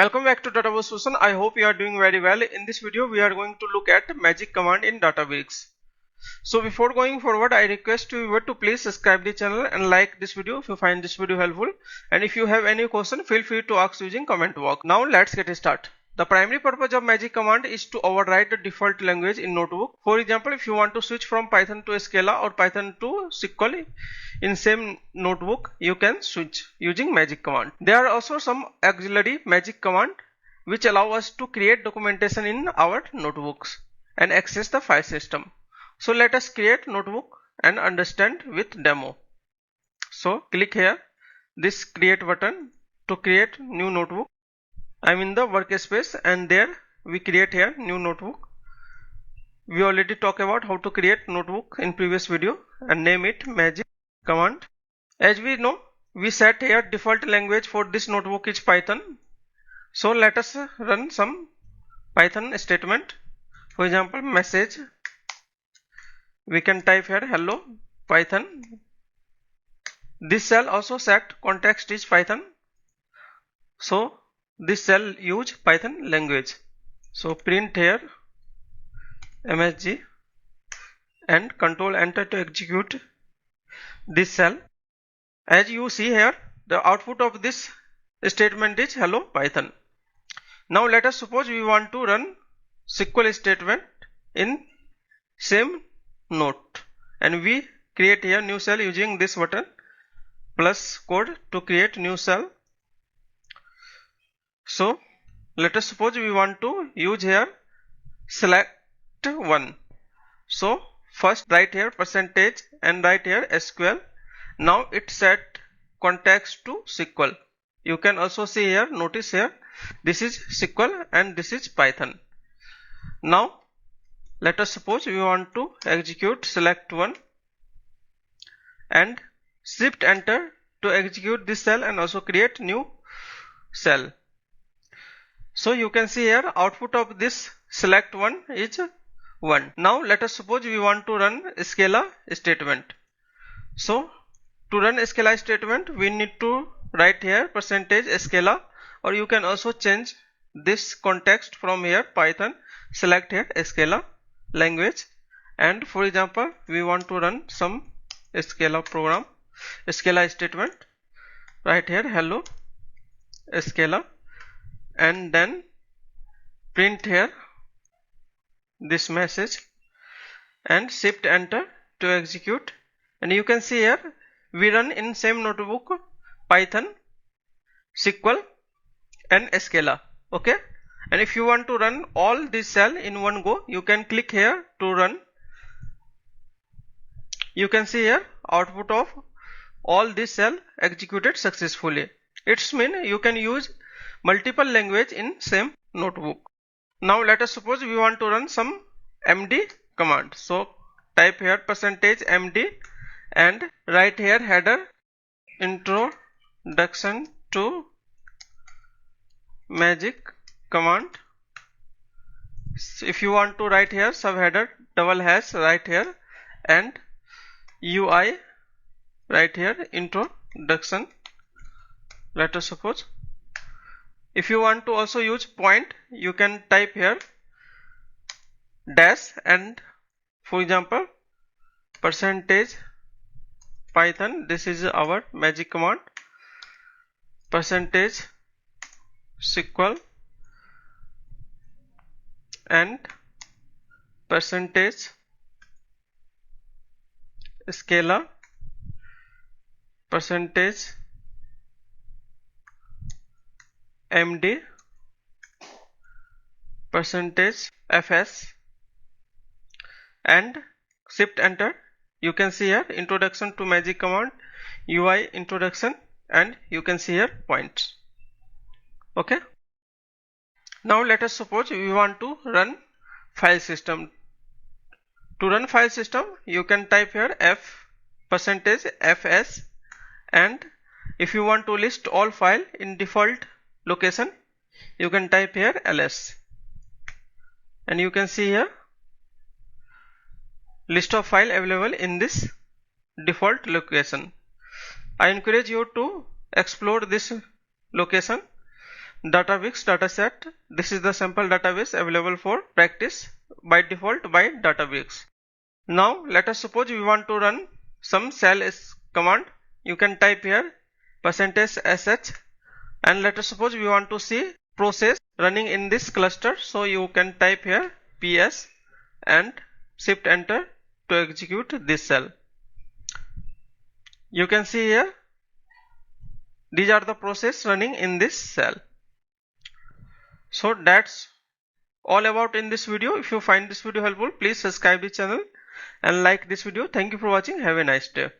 Welcome back to Database Solution. I hope you are doing very well. In this video, we are going to look at magic command in Databricks. So before going forward, I request you to please subscribe the channel and like this video if you find this video helpful. And if you have any question, feel free to ask using comment box. Now let's get started. The primary purpose of magic command is to override the default language in notebook. For example, if you want to switch from Python to Scala or Python to SQL in same notebook, you can switch using magic command. There are also some auxiliary magic command which allow us to create documentation in our notebooks and access the file system. So let us create notebook and understand with demo. So click here this create button to create new notebook. I'm in the workspace and there we create here new notebook. We already talked about how to create notebook in previous video and name it magic command. As we know, we set here default language for this notebook is Python. So let us run some Python statement. For example, message. We can type here hello Python. This cell also set context is Python. So this cell use Python language. So print here msg and control enter to execute this cell. As you see here, the output of this statement is hello Python. Now let us suppose we want to run SQL statement in same note and we create here new cell using this button plus code to create new cell. So let us suppose we want to use here select one. So first write here percentage and write here SQL. Now it set context to SQL. You can also see here, notice here, this is SQL and this is Python. Now let us suppose we want to execute select one and shift enter to execute this cell and also create new cell. So you can see here output of this select one is 1. Now let us suppose we want to run Scala statement. So to run Scala statement we need to write here percentage Scala, or you can also change this context from here Python, select here Scala language, and for example we want to run some Scala program, Scala statement, write here hello Scala and then print here this message and shift enter to execute, and you can see here we run in same notebook Python, SQL and Scala. Okay, and if you want to run all this cell in one go, you can click here to run. You can see here output of all this cell executed successfully. It's mean you can use multiple language in same notebook. Now let us suppose we want to run some md command. So type here percentage md and write here header introduction to magic command. If you want to write here subheader double hash write here and UI write here introduction. Let us suppose. If you want to also use point, you can type here dash and for example percentage Python, this is our magic command, percentage SQL and percentage Scala, percentage md, percentage fs and shift enter. You can see here introduction to magic command, UI introduction, and you can see here points. Okay, now let us suppose we want to run file system. To run file system you can type here f percentage fs, and if you want to list all file in default location you can type here ls, and you can see here list of file available in this default location. I encourage you to explore this location Databricks dataset. This is the sample database available for practice by default by Databricks. Now let us suppose we want to run some shell command. You can type here %sh, and let us suppose we want to see process running in this cluster, so you can type here ps and shift enter to execute this shell. You can see here these are the process running in this shell. So that's all about in this video. If you find this video helpful, please subscribe the channel and like this video. Thank you for watching. Have a nice day.